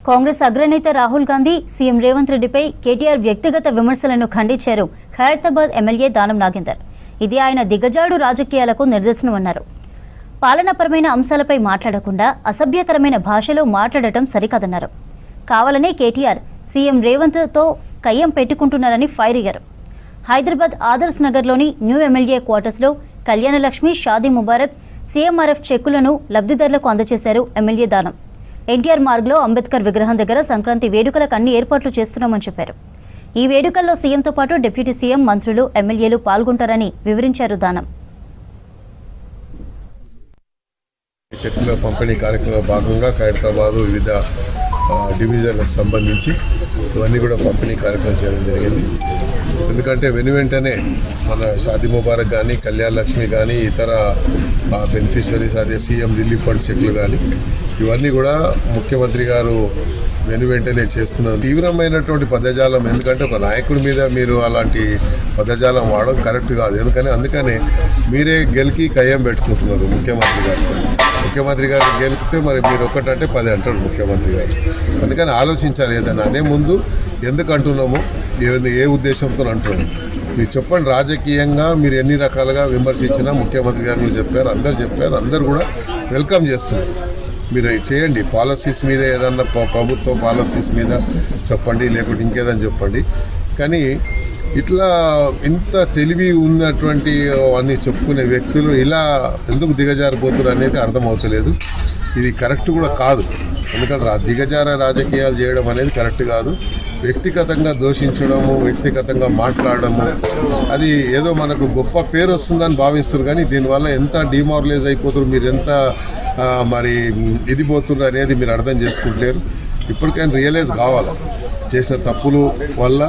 కాంగ్రెస్ అగ్రనేత రాహుల్ గాంధీ సీఎం రేవంత్ రెడ్డిపై కేటీఆర్ వ్యక్తిగత విమర్శలను ఖండించారు ఖైరతాబాద్ ఎమ్మెల్యే దానం నాగేందర్. ఇది ఆయన దిగజాడు రాజకీయాలకు నిదర్శనమన్నారు. పాలనాపరమైన అంశాలపై మాట్లాడకుండా అసభ్యకరమైన భాషలో మాట్లాడటం సరికాదన్నారు. కావాలనే కేటీఆర్ సీఎం రేవంత్తో కయ్యం పెట్టుకుంటున్నారని ఫైర్ అయ్యారు. హైదరాబాద్ ఆదర్శ్ నగర్లోని న్యూ ఎమ్మెల్యే క్వార్టర్స్లో కళ్యాణలక్ష్మి, షాదీ ముబారక్, సీఎంఆర్ఎఫ్ చెక్కులను లబ్ధిదారులకు అందజేశారు ఎమ్మెల్యే దానం. ఎన్టీఆర్ మార్గ్లో అంబేద్కర్ విగ్రహం దగ్గర సంక్రాంతి వేడుకలకు అన్ని ఏర్పాట్లు చేస్తున్నామని చెప్పారు. ఈ వేడుకల్లో సీఎంతో పాటు డిప్యూటీ సీఎం, మంత్రులు, ఎమ్మెల్యేలు పాల్గొంటారని వివరించారు దానం. చెక్కుల పంపిణీ కార్యక్రమంలో భాగంగా ఖైరతాబాద్ వివిధ డివిజన్లకు సంబంధించి ఇవన్నీ కూడా పంపిణీ కార్యక్రమం చేయడం జరిగింది. ఎందుకంటే వెంటనే మన షాదీ ముబారక్ కానీ, కళ్యాణ లక్ష్మి కానీ, ఇతర బెనిఫిషరీస్ అదే సీఎం రిలీఫ్ ఫండ్ చెక్లు కానీ ఇవన్నీ కూడా ముఖ్యమంత్రి గారు వెంటనే చేస్తున్నారు. తీవ్రమైనటువంటి పదజాలం, ఎందుకంటే ఒక నాయకుడి మీద మీరు అలాంటి పదజాలం వాడడం కరెక్ట్ కాదు. అందుకనే మీరే గెలికి కయ్యం పెట్టుకుంటున్నారు ముఖ్యమంత్రి గారు గెలిపితే మరి మీరు ఒకటంటే 10 అంటాడు ముఖ్యమంత్రి గారు. అందుకని ఆలోచించాలి. ఏదైనా అనే ముందు ఎందుకు అంటున్నాము, ఏ ఉద్దేశంతో అంటున్నాము మీరు చెప్పండి. రాజకీయంగా మీరు ఎన్ని రకాలుగా విమర్శించినా ముఖ్యమంత్రి గారు చెప్పారు, అందరు కూడా వెల్కమ్ చేస్తున్నారు. మీరు చేయండి, పాలసీస్ మీద ఏదన్నా ప్రభుత్వం పాలసీస్ మీద చెప్పండి, లేకుంటే ఇంకేదని చెప్పండి. కానీ ఇట్లా ఇంత తెలివి ఉన్నటువంటి అన్ని చెప్పుకునే వ్యక్తులు ఇలా ఎందుకు దిగజారిపోతున్నారు అనేది అర్థమవుతలేదు. ఇది కరెక్ట్ కూడా కాదు. ఎందుకంటే దిగజార రాజకీయాలు చేయడం అనేది కరెక్ట్ కాదు. వ్యక్తిగతంగా దూషించడము, వ్యక్తిగతంగా మాట్లాడడము, అది ఏదో మనకు గొప్ప పేరు వస్తుందని భావిస్తారు. కానీ దీనివల్ల ఎంత డిమారలైజ్ అయిపోతున్నారు, మీరు ఎంత మరి ఇది పోతున్నారు అనేది మీరు అర్థం చేసుకుంటలేరు. ఇప్పటికైనా రియలైజ్ కావాలి. చేసిన తప్పులు వల్ల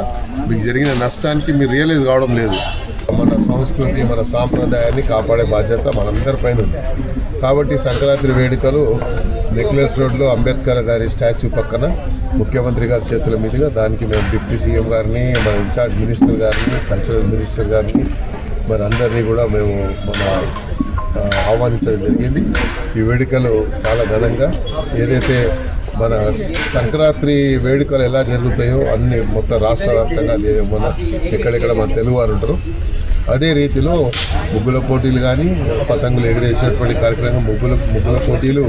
మీకు జరిగిన నష్టానికి మీరు రియలైజ్ కావడం లేదు. మన సంస్కృతి, మన సాంప్రదాయాన్ని కాపాడే బాధ్యత మనందరిపైన ఉంది. కాబట్టి సంక్రాంతి వేడుకలు నెక్లెస్ రోడ్లో అంబేద్కర్ గారి స్టాచ్యూ పక్కన ముఖ్యమంత్రి గారి చేతుల మీదుగా దానికి మేము డిప్యూటీ సీఎం గారిని, మన ఇన్ఛార్జ్ మినిస్టర్ గారిని, కల్చరల్ మినిస్టర్ గారిని, మరి అందరినీ కూడా మేము ఆహ్వానించడం జరిగింది. ఈ వేడుకలు చాలా ఘనంగా ఏదైతే మన సంక్రాంతి వేడుకలు ఎలా జరుగుతాయో అన్ని మొత్తం రాష్ట్ర వ్యాప్తంగా మన ఎక్కడెక్కడ మన తెలుగువారు ఉంటారు. అదే రీతిలో ముగ్గుల పోటీలు కానీ, పతంగులు ఎగిరేసేటువంటి కార్యక్రమం, ముగ్గుల పోటీలు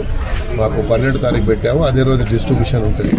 మాకు 12వ తారీఖు పెట్టాము. అదే రోజు డిస్ట్రిబ్యూషన్ ఉంటుంది.